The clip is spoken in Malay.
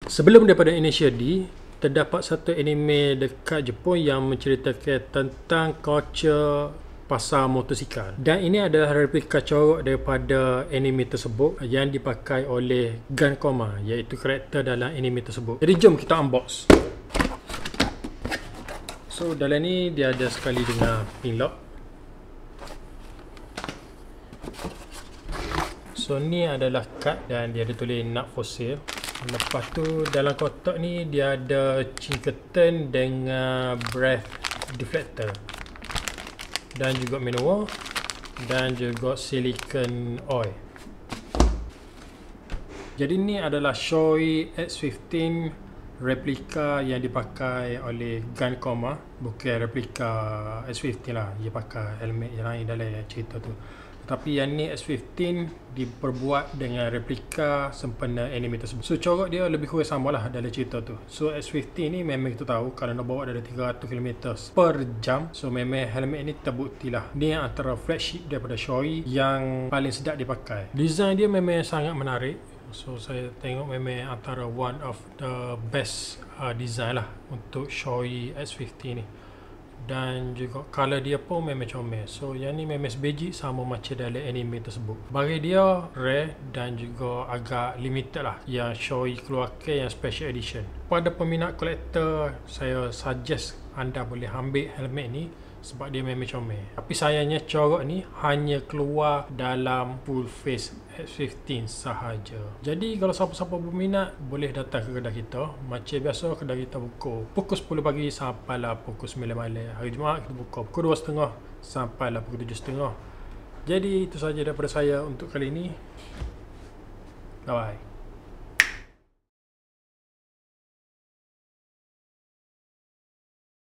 Sebelum daripada Indonesia D, terdapat satu anime dekat Jepun yang menceritakan tentang culture pasar motosikal. Dan ini adalah replika corak daripada anime tersebut yang dipakai oleh Gankoma, iaitu karakter dalam anime tersebut. Jadi jom kita unbox. So dalam ni dia ada sekali dengan pin lock. So ni adalah kad dan dia ada tulis not for sale. Lepas tu dalam kotak ni dia ada cingketan dengan breath deflector dan juga manual dan juga silicon oil. Jadi ni adalah Shoei X15 replika yang dipakai oleh Gankoma, bukan replika X15 lah, dia pakai helmet yang lain dalam cerita tu. Tapi yang ni S15 diperbuat dengan replika sempena anime tersebut. So corak dia lebih kurang sama lah dalam cerita tu. So S15 ni memang kita tahu kalau nak bawa dari 300 km per jam. So memang helmet ni terbukti lah. Ni antara flagship daripada Shoei yang paling sedap dipakai. Design dia memang sangat menarik. So saya tengok memang antara one of the best design lah untuk Shoei S15 ni. Dan juga color dia pun memang comel. So yang ni memang sebiji sama macam dalam anime tersebut. Bagi dia rare dan juga agak limited lah yang Shoei keluarkan yang special edition. Pada peminat kolektor, saya suggest anda boleh ambil helmet ni sebab dia memang comel. Tapi sayangnya corak ni hanya keluar dalam full face X15 sahaja. Jadi kalau siapa-siapa berminat boleh datang ke kedai kita. Macam biasa kedai kita buka pukul 10 pagi sampai lah pukul 9 malam. Hari Jumaat kita buka pukul 2.30 sampai lah pukul 7.30. Jadi itu saja daripada saya untuk kali ini. Bye bye.